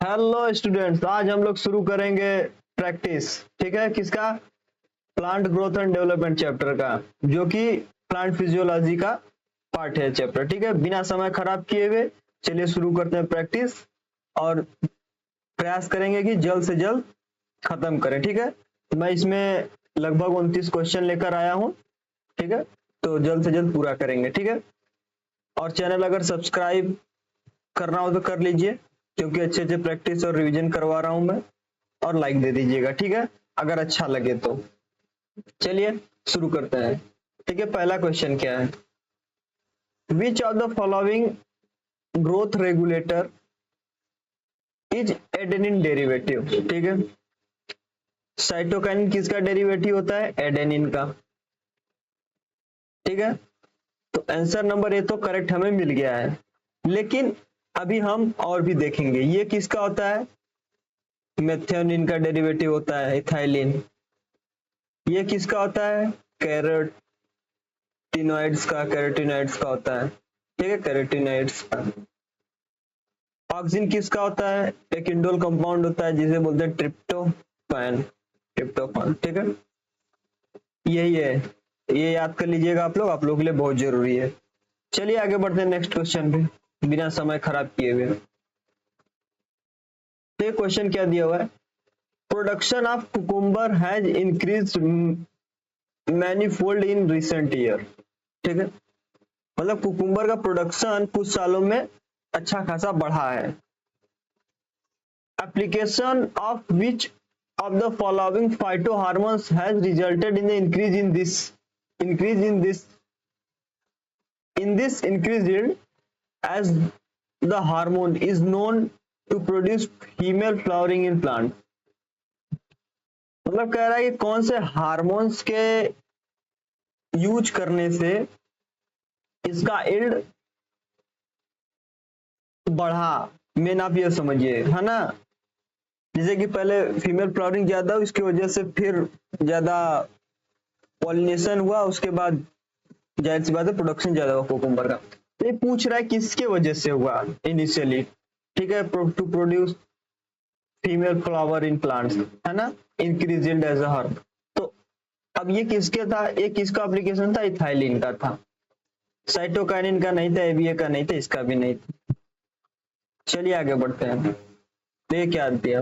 Hello students, आज हम लोग शुरू करेंगे प्रैक्टिस। ठीक है, किसका? Plant growth and development chapter का, जो कि प्लांट फिजियोलॉजी का पार्ट है चैप्टर। ठीक है, बिना समय खराब किए हुए चलिए शुरू करते हैं प्रैक्टिस और प्रयास करेंगे कि जल्द से जल्द खत्म करें। ठीक है, मैं इसमें लगभग 29 क्वेश्चन लेकर आया हूं। ठीक है, तो जल्द से जल्द पूरा करेंगे। ठीक है, और चैनल अगर सब्सक्राइब करना हो तो कर लीजिए, क्योंकि अच्छे अच्छे प्रैक्टिस और रिवीजन करवा रहा हूं मैं। और लाइक दे दीजिएगा, ठीक है, अगर अच्छा लगे तो। चलिए शुरू करते हैं। ठीक है, पहला क्वेश्चन क्या है? विच of the following growth regulator is adenine derivative? ठीक है, साइटोकाइनिन किसका डेरिवेटिव होता है? एडेनिन का। ठीक है, तो आंसर नंबर ए तो करेक्ट हमें मिल गया है, लेकिन अभी हम और भी देखेंगे। ये किसका होता है? मेथियोनिन का डेरिवेटिव होता है इथाइलिन। ये किसका होता है? कैरोटीनॉइड्स का होता है। ठीक है, कैरोटीनॉइड्स का। ऑक्सिन किसका होता है? एक इंडोल कंपाउंड होता है जिसे बोलते हैं ट्रिप्टोफान। ठीक है, यही है, ये याद कर लीजिएगा आप लोग के लिए बहुत जरूरी है। चलिए आगे बढ़ते हैं नेक्स्ट क्वेश्चन पे बिना समय खराब किए हुए। तो क्वेश्चन क्या दिया हुआ है? Production of cucumber has increased manifold in recent year. ठीक है, मतलब कुकुम्बर का प्रोडक्शन कुछ सालों में अच्छा खासा बढ़ा है। Application of which of the following phytohormones has resulted in the increase in this increased yield as the hormone is known to produce female flowering in plant। मतलब कह रहा है कि कौन से हार्मोन्स के यूज करने से इसका इल्ड बढ़ा। मेन आप ये समझिए, है ना, जैसे कि पहले फीमेल फ्लावरिंग ज्यादा, उसकी वजह से फिर ज्यादा पॉलिनेशन हुआ, उसके बाद जाहिर सी बात है प्रोडक्शन ज्यादा हुआ कुकुम्बर का। तो ये पूछ रहा है किसके वजह से हुआ इनिशियली। ठीक है, to produce female flower in plants, है ना, increase yield as a herb. तो अब ये किसके था? ये किसका एप्लीकेशन था? इथाइलिन का था। साइटोकाइनिन का नहीं था, एबीए का नहीं था, इसका भी नहीं था। चलिए आगे बढ़ते हैं। तो ये क्या दिया?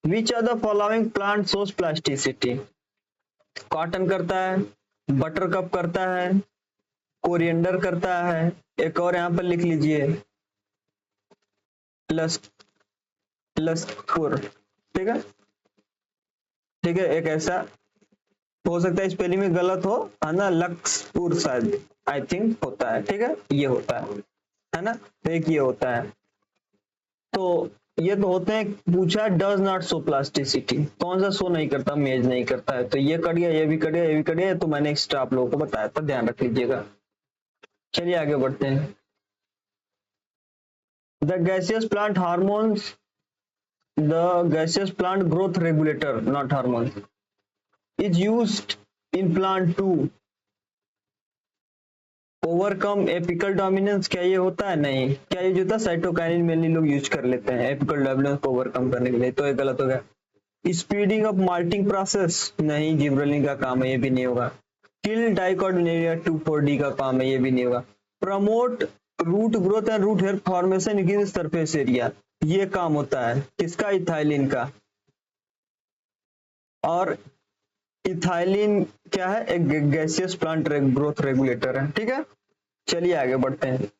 Which are the following plant shows plasticity? Cotton करता है, बटर कप करता है, कोरिएंडर करता है, एक और यहां पर लिख लीजिए लस्पुर। ठीक है, ठीक है, एक ऐसा हो सकता है स्पेलिंग में गलत हो, है ना, लक्सपुर शायद, आई थिंक होता है। ठीक है, ये होता है ना, तो एक ये होता है। तो ये तो होते हैं। पूछा डज नॉट शो प्लास्टिसिटी, कौन सा शो नहीं करता? मेज नहीं करता है। तो ये कट गया, ये भी कट गया, ये भी कट गया, तो मैंने एक्स्ट्रा आप लोगों को बताया था, ध्यान रख लीजिएगा। चलिए आगे बढ़ते हैं। The gaseous plant hormones, the gaseous plant growth regulator not hormone is used in plant to overcome apical dominance. क्या ये होता है? नहीं। क्या यूज होता है? साइटोकाइनिन मेनली लोग यूज कर लेते हैं एपिकल डोमिनेंस को ओवरकम करने के लिए, तो ये गलत हो गया। स्पीडिंग अप माल्टिंग प्रोसेस, नहीं, जिब्रेलिन का काम है, ये भी नहीं होगा। किल डाइकोटिलेडोनस 2,4-D का काम है, ये भी नहीं होगा। Promote root growth and root hair formation in surface area, ये काम होता है किसका? इथाइलिन का। और इथाइलिन क्या है? एक गैसियस प्लांट ग्रोथ रेगुलेटर है। ठीक है, चलिए आगे बढ़ते हैं।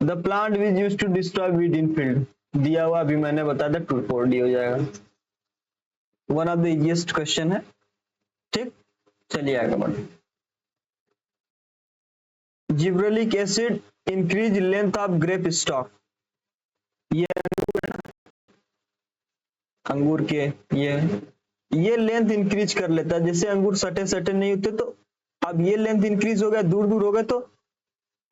The plant which use to destroy weed in field, दिया हुआ अभी मैंने बताया था 2,4-D हो जाएगा। One of the easiest question है। ठीक, चलिए आगे बढ़ते। Gibberellic acid increase length of grape stock, ये अंगूर के ये लेंथ इंक्रीज कर लेता है। जैसे अंगूर सटे सटे नहीं होते, तो अब ये लेंथ इंक्रीज हो गया, दूर दूर हो गए, तो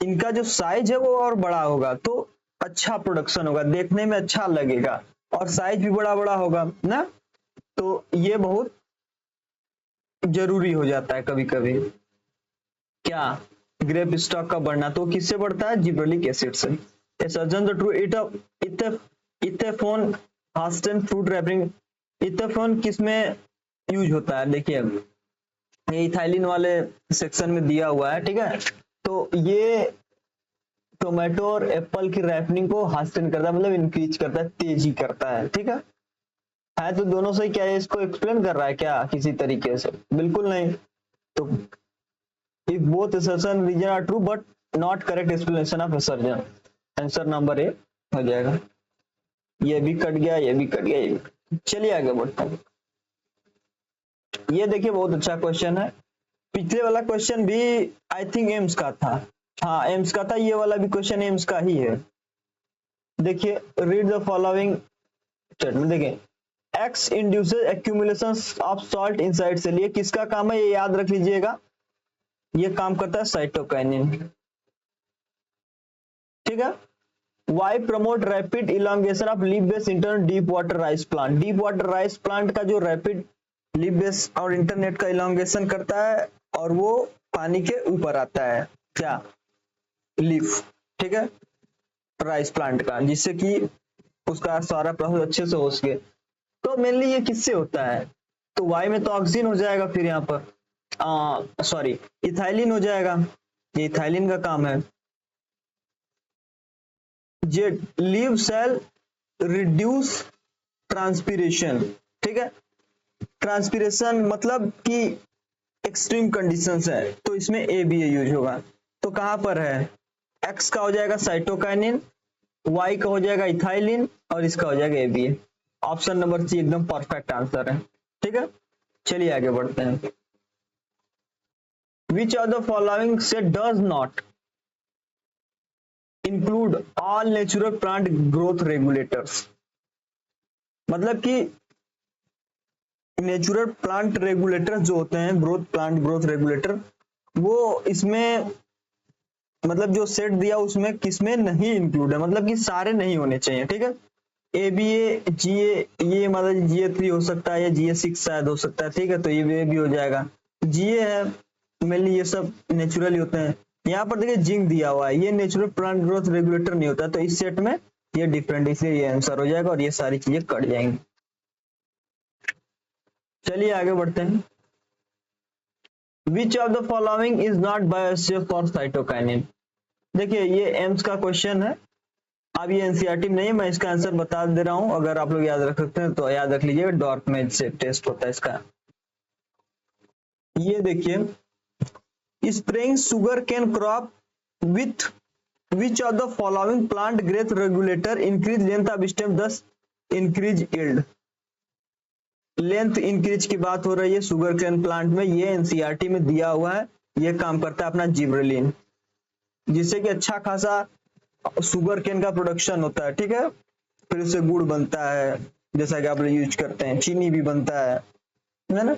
इनका जो साइज है वो और बड़ा होगा, तो अच्छा प्रोडक्शन होगा, देखने में अच्छा लगेगा, और साइज भी बड़ा बड़ा होगा ना। तो ये बहुत जरूरी हो जाता है कभी कभी। क्या? ग्रेप स्टॉक का बढ़ना तो किससे बढ़ता है? जिब्रेलिक एसिड से। Assertion the true ethephon hastens fruit ripening. Ethephon किस में यूज होता है, देखिए ये इथाइलिन वाले सेक्शन में दिया हुआ है, ठीक है। तो ये टोमेटो और एप्पल की रैपनिंग को हास्टन करता है, मतलब इंक्रीज करता है, तेजी करता है, ठीक है। तो दोनों से क्या है, इसको एक्सप्लेन कर रहा है क्या किसी तरीके से? बिल्कुल नहीं। तो if both assertion reason are true but not correct explanation of assertion, answer number A हो जाएगा। ये भी कट गया, ये भी कट गया, ये भी। चलिए आगे बढ़ते हैं। ये देखिए बहुत अच्छा क्वेश्चन है। पिछले वाला क्वेश्चन भी आई थिंक एम्स का था, हाँ एम्स का था, ये वाला भी क्वेश्चन एम्स का ही है। देखिए रीड द फॉलोइंग स्टेटमेंट। देखिए X induces accumulation of salt inside cell, ये किसका काम है ये याद रख लीजिएगा, ये काम करता है साइटोकाइनिन, ठीक है। Y promote rapid elongation of leaf base intern deep water rice plant, deep water rice plant का जो रैपिड लीफ बेस और इंटरनेट का इलांगेशन करता है और वो पानी के ऊपर आता है, क्या लीफ, ठीक है, राइस प्लांट का, जिससे कि उसका सारा प्रोसेस अच्छे से हो सके। तो मेनली ये किससे होता है, तो वाई में तो ऑक्सीजन हो जाएगा, फिर यहाँ पर सॉरी इथाइलिन हो जाएगा, ये इथाइलिन का काम है। जे लीव सेल रिड्यूस ट्रांसपीरेशन, ठीक है, ट्रांसपीरेशन मतलब कि एक्सट्रीम कंडीशंस है, तो इसमें ए बी यूज होगा। तो कहां पर है, एक्स का हो जाएगा साइटोकाइनिन, वाई का हो जाएगा इथाइलिन और इसका हो जाएगा A B. Option number C एकदम परफेक्ट आंसर है, ठीक है। चलिए आगे बढ़ते हैं। विच ऑफ द फॉलोइंग से does not include all natural plant growth regulators, मतलब कि नेचुरल प्लांट रेगुलेटर जो होते हैं, प्लांट ग्रोथ रेगुलेटर, वो इसमें मतलब जो सेट दिया उसमें किसमें नहीं इंक्लूड है, मतलब कि सारे नहीं होने चाहिए, ठीक है। ए बी ए जी ए, ये मतलब GA3 हो सकता है या GA6 शायद हो सकता है, ठीक है, तो ये भी हो जाएगा। GA है मेनली, ये सब नेचुरली होते हैं। यहाँ पर देखिए जिंक दिया हुआ है, ये नेचुरल प्लांट ग्रोथ रेगुलेटर नहीं होता, तो इस सेट में ये डिफरेंट, इसलिए ये आंसर हो जाएगा और ये सारी चीजें कट जाएंगी। चलिए आगे बढ़ते हैं। Which of the following is not बायोसेफ for cytokinin, देखिए ये एम्स का क्वेश्चन है, अब ये एनसीईआरटी में नहीं है, मैं इसका आंसर बता दे रहा हूं, अगर आप लोग याद रख सकते हैं तो याद रख लीजिएगा, डॉर्फ में से टेस्ट होता है इसका। ये देखिए spraying sugar cane crop with which of the following plant growth regulator increase length of stem दस इंक्रीज यील्ड, लेंथ इंक्रीज की बात हो रही है शुगर केन प्लांट में, ये एनसीईआरटी में दिया हुआ है। ये काम करता है अपना जिब्रेलिन, जिससे कि अच्छा खासा शुगर केन का प्रोडक्शन होता है, ठीक है, फिर उससे गुड़ बनता है, जैसा कि आप लोग यूज करते हैं, चीनी भी बनता है ना।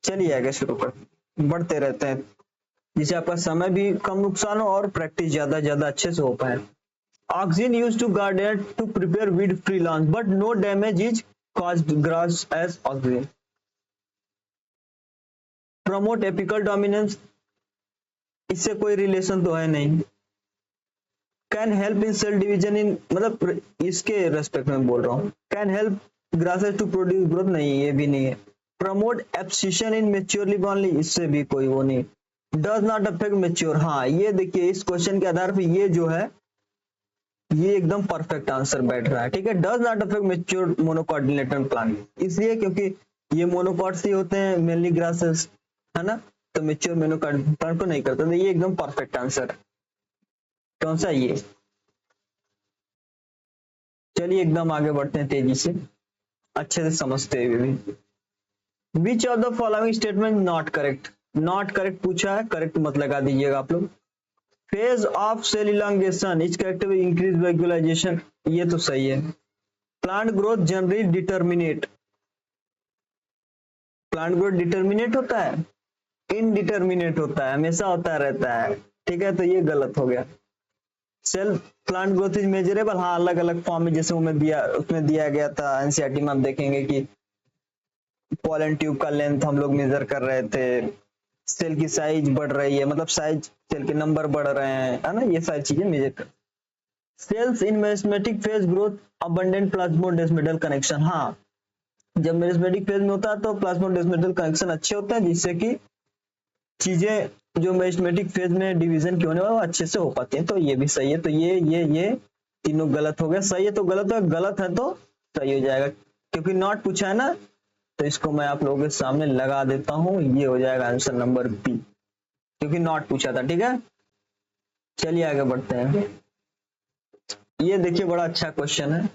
चलिए आगे शुरू कर, बढ़ते रहते हैं, जिससे आपका समय भी कम नुकसान हो और प्रैक्टिस ज्यादा अच्छे से हो पाए। Oxygen used to garden to prepare weed free launch but no damage is caused grass as oxygen, promote apical dominance, इससे कोई रिलेशन तो है नहीं। Can help in cell division in, मतलब इसके रेस्पेक्ट में बोल रहा हूँ, can help grasses to produce growth, नहीं ये भी नहीं है। Promote abscission in mature leaf only, इससे भी कोई वो नहीं। डज नॉट अफेक्ट मेच्योर, हाँ ये देखिए इस क्वेश्चन के आधार पर ये जो है ये एकदम परफेक्ट आंसर बैठ रहा है, ठीक है। Does not affect mature monocotyledon plant, इसलिए क्योंकि ये मोनोकॉट्स ही होते हैं मेनली ग्रासेस, है ना, तो मैच्योर मोनोकॉटिलेटन प्लांट को नहीं करता, तो ये एकदम परफेक्ट आंसर है। कौन सा ये, चलिए एकदम आगे बढ़ते हैं तेजी से, अच्छे से समझते हुए भी। Which of the following statement not correct, not correct पूछा है, करेक्ट मत लगा दीजिएगा आप लोग। Phase of cell elongation is correct with increase vacuolization, ये तो सही है। Plant growth generally determinate, plant growth determinate होता है, इनडिटर्मिनेट होता है, हमेशा होता रहता है, ठीक है, तो ये गलत हो गया। Cell plant growth is measurable, हाँ अलग अलग फॉर्म में, जैसे उसमें दिया गया था एनसीईआरटी में, आप देखेंगे कि पॉलन ट्यूब का लेंथ हम लोग मेजर कर रहे थे, सेल की साइज बढ़ रही है, मतलब साइज सेल के नंबर बढ़ रहे हैं, है ना, ये सारी चीजें मेजर कर। Cells in meristematic phase growth abundant plasmodesmatal connection. हाँ, जब मेरिस्टेमेटिक फेज में होता है तो प्लाज्मोडेस्मेटल कनेक्शन अच्छे होते हैं, जिससे कि चीजें जो मेरिस्टेमेटिक फेज में डिवीजन की होने वाली वो अच्छे से हो पाती है। तो ये भी सही है। तो ये तीनों गलत हो गया। सही है तो गलत हो, गलत है तो सही हो जाएगा, क्योंकि नॉट पूछा है ना, तो इसको मैं आप लोगों के सामने लगा देता हूं। ये हो जाएगा आंसर नंबर बी, क्योंकि नॉट पूछा था। ठीक है, चलिए आगे बढ़ते हैं। ये देखिए बड़ा अच्छा क्वेश्चन है।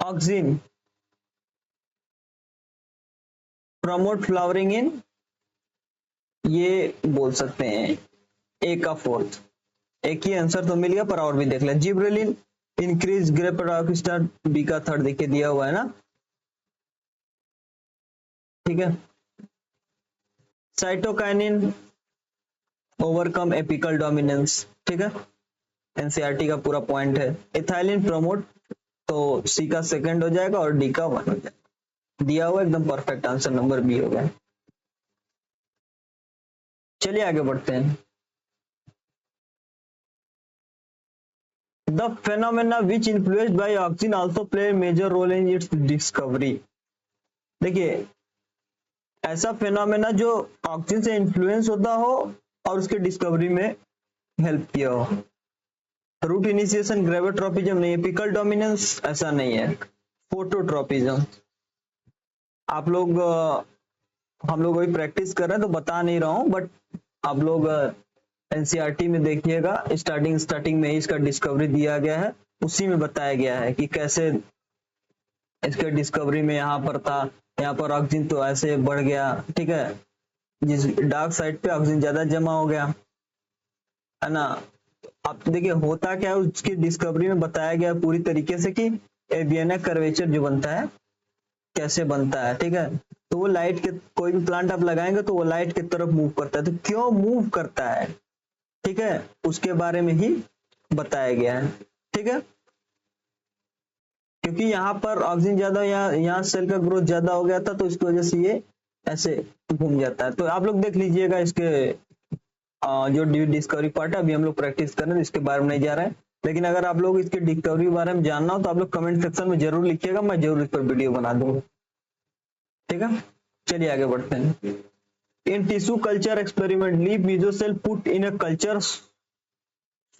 ऑक्सिन प्रमोट फ्लावरिंग इन, ये बोल सकते हैं ए का फोर्थ। एक ही आंसर तो मिल गया, पर और भी देख ले। Gibberellin increase grape star, B का थर्ड देखिए दिया हुआ है ना। ठीक है, साइटोकाइनिन ओवरकम एपिकल डोमिनेंस। ठीक है, एनसीईआरटी का पूरा पॉइंट है। इथाइलिन प्रमोट, तो सी का सेकंड हो जाएगा और डी का वन हो जाएगा। दिया हुआ एकदम परफेक्ट, आंसर नंबर बी हो गया। चलिए आगे बढ़ते हैं। The phenomena which influenced by oxygen also play major role in its discovery. देखिए, ऐसा फेनोमेना जो ऑक्सीजन से इन्फ्लुएंस होता हो और उसके डिस्कवरी में हेल्प किया हो। रूट इनिशिएशन ग्रेविट्रोपिज्म नहीं है। एपिकल डोमिनेंस ऐसा नहीं है। फोटोट्रोपिज्म आप लोग हम लोग वही प्रैक्टिस कर रहे हैं तो बता नहीं रहा हूं, बट आप लोग एनसीईआरटी में देखिएगा, स्टार्टिंग में ही इसका डिस्कवरी दिया गया है। उसी में बताया गया है कि कैसे इसके डिस्कवरी में यहाँ पर था, यहाँ पर ऑक्सीजन तो ऐसे बढ़ गया। ठीक है, जिस डार्क साइड पे ऑक्सीजन ज्यादा जमा हो गया है ना। आप देखिए होता क्या है, उसकी डिस्कवरी में बताया गया पूरी तरीके से कि एवियना कर्वेचर जो बनता है कैसे बनता है। ठीक है, तो वो लाइट के, कोई भी प्लांट आप लगाएंगे तो वो लाइट की तरफ मूव करता है। तो क्यों मूव करता है, ठीक है, उसके बारे में ही बताया गया है। ठीक है, क्योंकि यहाँ पर ऑक्सीजन ज्यादा, यहाँ सेल का ग्रोथ ज्यादा हो गया था, तो इसकी वजह से ये ऐसे घूम जाता है। तो आप लोग देख लीजिएगा इसके जो डिस्कवरी पार्ट है। अभी हम लोग प्रैक्टिस कर रहे हैं, इसके बारे में नहीं जा रहे हैं। लेकिन अगर आप लोग इसके डिस्कवरी के बारे में जानना हो तो आप लोग कमेंट सेक्शन में जरूर लिखिएगा, मैं जरूर इस पर वीडियो बना दूंगा। ठीक है, चलिए आगे बढ़ते हैं। In tissue culture experiment leaf meso cell put in a culture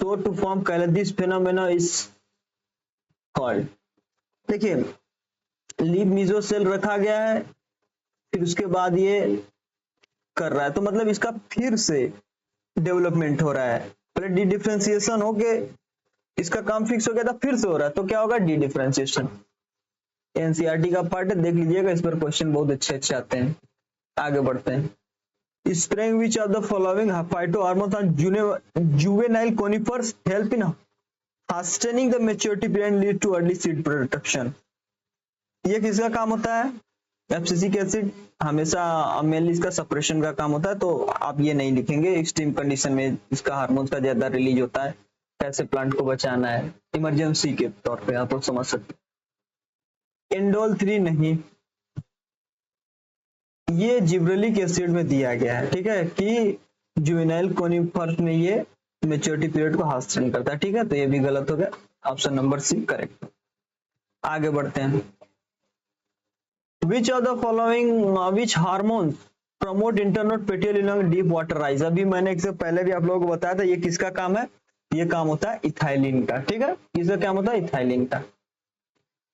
so to form this phenomena is called। देखिए, लीफ मेसोसेल रखा गया है, फिर उसके बाद ये कर रहा है, तो मतलब इसका फिर से डेवलपमेंट हो रहा है। पहले डी डिफरेंशिएशन हो के इसका काम फिक्स हो गया था, फिर से हो रहा है, तो क्या होगा, डी डिफरेंशिएशन। एनसीईआरटी का पार्ट है, देख लीजिएगा, इस पर क्वेश्चन बहुत अच्छे अच्छे आते हैं। आगे बढ़ते हैं। Spraying which of the following phytohormones on juvenile conifers help in hastening the maturity period and lead to early seed production। ये किसका काम होता है, एब्सिसिक एसिड हमेशा मेनली इसका सप्रेशन का काम होता है। तो आप ये नहीं लिखेंगे, एक्सट्रीम कंडीशन में इसका हार्मोन्स का ज्यादा रिलीज होता है, कैसे प्लांट को बचाना है, इमरजेंसी के तौर पे आप लोग समझ सकते। इंडोल 3 नहीं, ये जिब्रेलिक एसिड में दिया गया है। ठीक है, कि जुवेनाइल कोनिफर्स में ये मेच्योरिटी पीरियड को हासिल करता है। ठीक है, तो ये भी गलत हो गया, ऑप्शन नंबर सी करेक्ट। आगे बढ़ते हैं। Which of the following which hormones promote internode petiole in deep water rice. अभी मैंने इससे पहले भी आप लोगों को बताया था, ये किसका काम है, ये काम होता है इथाइलिन का। ठीक है, किसका काम होता है, इथाइलिन का।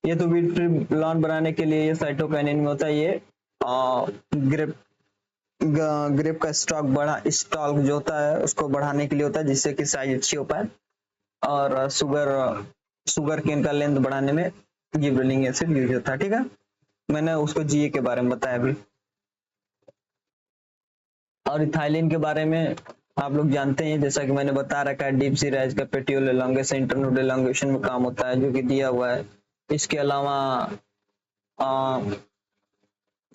ये तो वीट फ्री लॉन बनाने के लिए ये साइटोकाइनिन में होता है। ये ग्रेप का स्टॉक जो होता है उसको बढ़ाने के लिए होता है, जिससे कि साइज अच्छी हो पाए। और शुगर केन का लेंथ बढ़ाने में जिब्रेलिक एसिड यूज होता है। ठीक है, मैंने उसको जीए के बारे में बताया अभी। और इथाइलिन के बारे में आप लोग जानते हैं, जैसा कि मैंने बता रखा है, डीप सी राइज का पेटियोल एलोंगेशन इंटरनोड एलोंगेशन में काम होता है, जो कि दिया हुआ है। इसके अलावा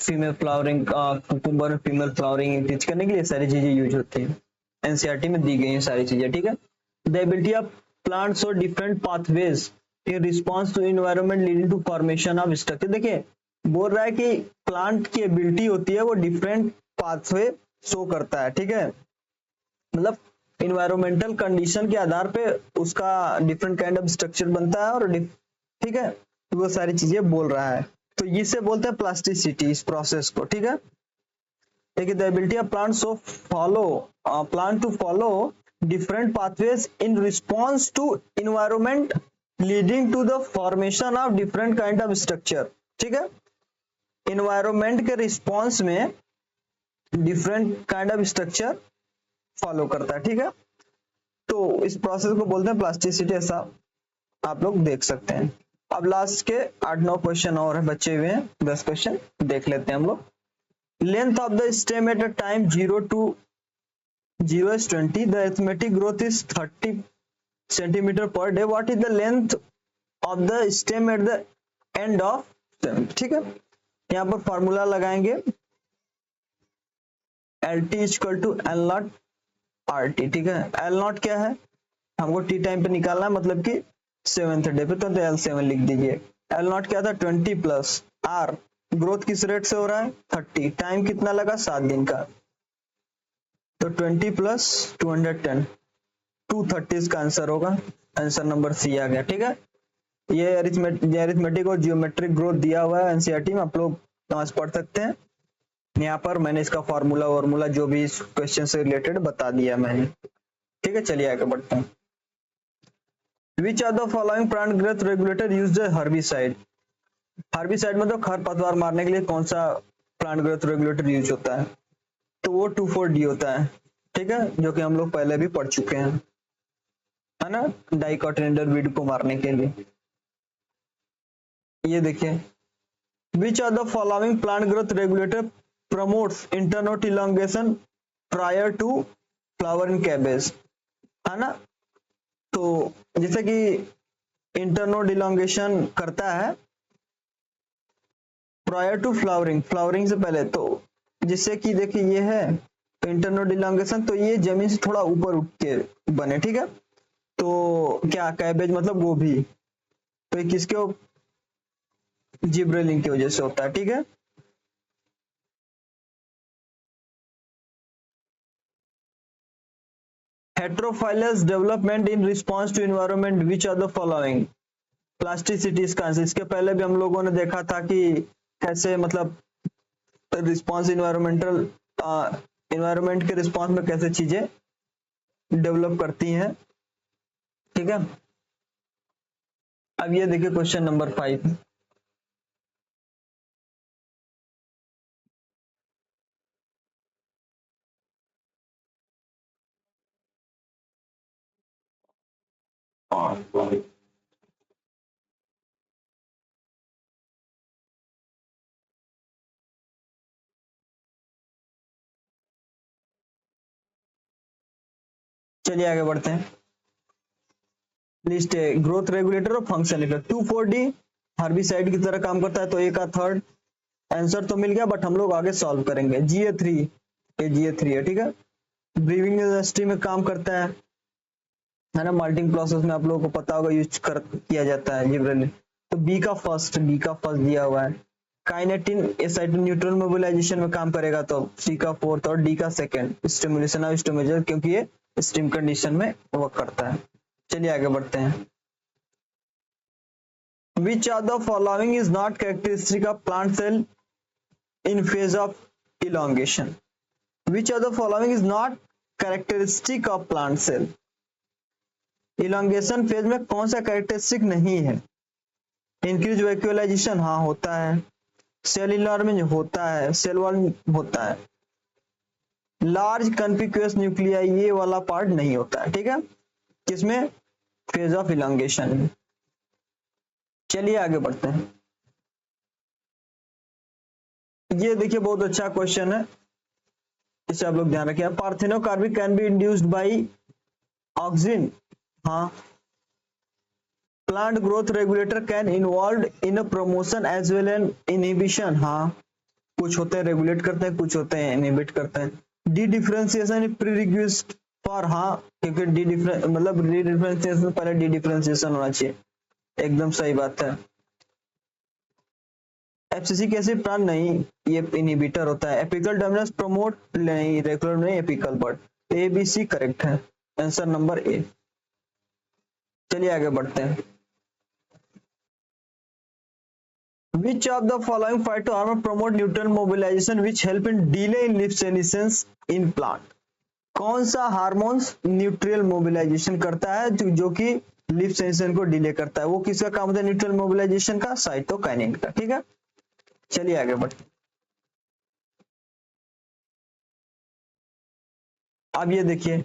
फीमेल फ्लावरिंग कुकुम्बर में फीमेल फ्लावरिंग इंक्रीज करने के लिए सारी चीजें यूज होती हैं, एनसीईआरटी में दी गई हैं सारी चीजें। ठीक है, द एबिलिटी ऑफ प्लांट्स और different pathways in response to environment leading to formation of structure. देखिए, बोल रहा है कि प्लांट की एबिलिटी होती है वो डिफरेंट पाथवे शो करता है। ठीक है, मतलब इन्वायरमेंटल कंडीशन के आधार पे उसका डिफरेंट काइंड ऑफ स्ट्रक्चर बनता है और ठीक है, तो वो सारी चीजें बोल रहा है। तो इसे बोलते हैं प्लास्टिसिटी, इस प्रोसेस को। ठीक है, देखिए the ability of plants to follow different pathways in response to environment leading to the formation of different kind of structure. ठीक है, इन्वायरमेंट के रिस्पॉन्स में different kind of structure follow करता है। ठीक है, तो इस प्रोसेस को बोलते हैं प्लास्टिसिटी, ऐसा आप लोग देख सकते हैं। अब लास्ट के 8-9 क्वेश्चन और बचे हुए हैं, 10 क्वेश्चन देख लेते हैं हम लोग। Length of the stem at a time 0 to 0 is 20, the arithmetic growth is 30 centimeter per day. What is the length of the stem at the end of stem? ठीक है, यहाँ पर फॉर्मूला लगाएंगे LT equal to L not RT। ठीक है, L not क्या है, हमको टी टाइम पे निकालना है, मतलब कि 7th डे पे, तो L7 लिख दीजिए। L नॉट क्या था 20 प्लस R, ग्रोथ किस रेट से हो रहा है 30, टाइम कितना लगा 7 दिन का, तो 20 प्लस 210, 230 का आंसर होगा। आंसर नंबर सी आ गया। ठीक है, ये अरिथमेटिक और जियोमेट्रिक ग्रोथ दिया हुआ है एनसीईआरटी में, आप लोग समझ पढ़ सकते हैं। यहाँ पर मैंने इसका फॉर्मूला जो भी इस क्वेश्चन से रिलेटेड बता दिया मैंने। ठीक है, चलिए आगे बढ़ते हैं। Which are the following plant growth regulator used herbicide? Herbicide मतलब खरपतवार मारने के लिए कौन सा प्लांट ग्रोथ रेगुलेटर यूज होता है? तो वो 2,4-D होता है। ठीक है, जो कि हम लोग पहले भी पढ़ चुके हैं, है ना, डाइकोटिलेडोन वीड को मारने के लिए। ये देखिए, which are the following plant growth regulator promotes internode elongation prior to flower in cabbage, है ना। तो जैसे कि इंटरनोड इलॉन्गेशन करता है प्रायर टू फ्लावरिंग, फ्लावरिंग से पहले, तो जिससे कि देखिए ये है इंटरनोड इलॉन्गेशन, तो ये जमीन से थोड़ा ऊपर उठ के बने। ठीक है, तो क्या कैबेज मतलब गोभी, तो ये किसके जिब्रेलिन की वजह से होता है। ठीक है, heterophyllous development in response to environment, which are the following? Plasticity इसका आंसर। इसके पहले भी हम लोगों ने देखा था कि कैसे मतलब रिस्पॉन्स इन्वायरमेंट के रिस्पॉन्स में कैसे चीजें डेवलप करती हैं। ठीक है, अब ये देखिए क्वेश्चन नंबर 5। चलिए आगे बढ़ते हैं। लिस्ट है ग्रोथ रेगुलेटर और फंक्शन इफेक्ट। 2,4-D हर्बिसाइड की तरह काम करता है, तो ए का थर्ड आंसर तो मिल गया, बट हम लोग आगे सॉल्व करेंगे। GA3, ये GA3 है। ठीक है, ब्रीविंग इंडस्ट्री में काम करता है ना, माल्टिंग प्रोसेस में आप लोगों को पता होगा यूज किया जाता है जिब्रेलिन। तो बी का फर्स्ट दिया हुआ है। काइनेटिन एसाइटिन न्यूट्रल मोबिलाइजेशन में काम करेगा, तो सी का फोर्थ और डी का सेकंड स्टिमुलेशन ऑफ स्टोमेजर, क्योंकि ये स्टीम कंडीशन में वर्क करता है। चलिए आगे बढ़ते हैं। Which are the following is not characteristic of plant cell in phase of elongation? Which are the following is not characteristic of plant cell? Elongation phase में कौन सा कैरेक्टरिस्टिक नहीं है? इंक्रीज वैक्यूलाइजेशन, हाँ होता है। सेल इनलार्जमेंट होता है, सेल वॉल होता है। लार्ज कन्पिक्यूअस न्यूक्लियाई, ये वाला पार्ट नहीं होता है। ठीक है, किसमें? फेज ऑफ इलॉन्गेशन में। चलिए आगे बढ़ते हैं। ये देखिए बहुत अच्छा क्वेश्चन है, इसे आप लोग ध्यान रखिए। Parthenocarpic can be induced by auxin, हाँ। Plant growth regulator can involve in promotion as well an inhibition, हाँ। कुछ होते हैं रेगुलेट करते हैं, कुछ होते हैं इनहिबिट करते हैं। डी डिफरेंशिएशन प्रीरिक्विजिट फॉर, हाँ, क्योंकि डी डिफरेंशिएशन पहले डी डिफरेंशिएशन होना चाहिए, एकदम सही बात है। एफसीसी कैसे प्लांट नहीं, ये इनहिबिटर होता है। एपिकल डोमिनेंस प्रमोट नहीं, रेगुलर नहीं apical, but A B C correct है। Answer number A. चलिए आगे बढ़ते हैं। Which of the following phytohormone promote nutrient mobilization which help in delay in leaf senescence in plant? कौन सा हार्मोन्स न्यूट्रियल मोबिलाइजेशन करता है जो कि लीफ सेंसेशन को डिले करता है? वो किसका काम होता है न्यूट्रियल मोबिलाइजेशन का? साइटोकाइनिन का। ठीक है, चलिए आगे बढ़ते। अब ये देखिए,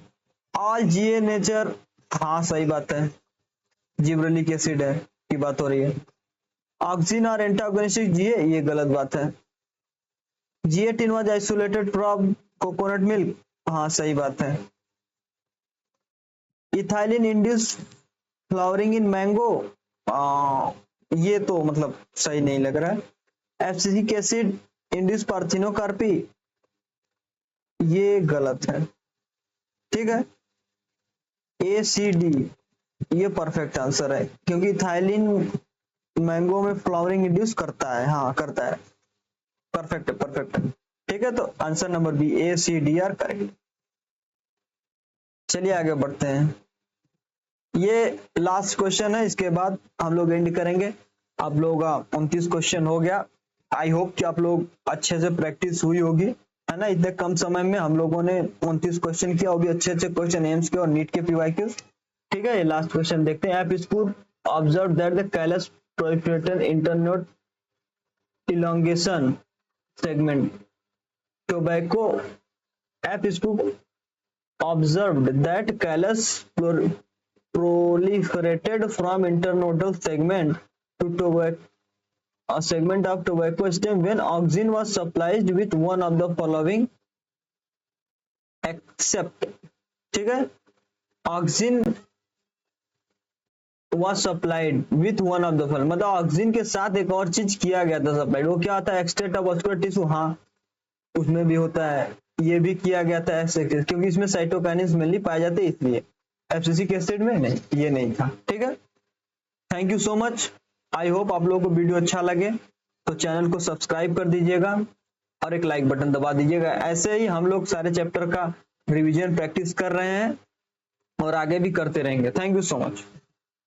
ऑल जीए नेचर, हाँ सही बात है, जिब्रेलिक एसिड है की बात हो रही है। ऑक्सीजन और एंटागोनिस्टिक जीए, ये गलत बात है। G18 was isolated from coconut milk, हाँ सही बात है। Ethylene induce flowering in mango, ये तो मतलब सही नहीं लग रहा है। एब्सिसिक एसिड इंड्यूस पार्थिनोकार्पी, ये गलत है। ठीक है, ACD ये परफेक्ट आंसर है, क्योंकि इथाइलिन मैंगो में फ्लावरिंग इंड्यूस करता है, हाँ करता है। परफेक्ट है, परफेक्ट है। ठीक है, तो answer number B ACD are correct. चलिए आगे बढ़ते हैं। ये लास्ट क्वेश्चन है, इसके बाद हम लोग एंड करेंगे। आप लोग 29 क्वेश्चन हो गया। आई होप कि आप लोग अच्छे से प्रैक्टिस हुई होगी, है ना। इतने कम समय में हम लोगों ने 29 क्वेश्चन किया, वो भी अच्छे अच्छे क्वेश्चन एम्स के और नीट के PYQ। ठीक है, ये लास्ट क्वेश्चन देखते हैं। आप इसको observe that the callus proliferated internode elongation segment tobacco app spook observed that callus proliferated from internodal segment to tobacco, a segment of tobacco stem when oxygen was supplied with one of the following except, ठीक है, oxygen was supplied with one of the following, मतलब oxygen के साथ एक और चीज किया गया था सप्लाइड, वो क्या होता है? एक्सट्रैक्ट ऑफ वास्कुलर टिश्यू, हाँ उसमें भी होता है। ये भी किया गया था एक्सट्रैक्ट, क्योंकि इसमें साइटोकाइनिन्स मेनली पाए जाते हैं, इसलिए एब्सिसिक एसिड में नहीं, ये नहीं था। ठीक है, thank you so much. I hope आप लोगों को वीडियो अच्छा लगे, तो चैनल को सब्सक्राइब कर दीजिएगा और एक लाइक बटन दबा दीजिएगा। ऐसे ही हम लोग सारे चैप्टर का रिवीजन प्रैक्टिस कर रहे हैं और आगे भी करते रहेंगे। Thank you so much.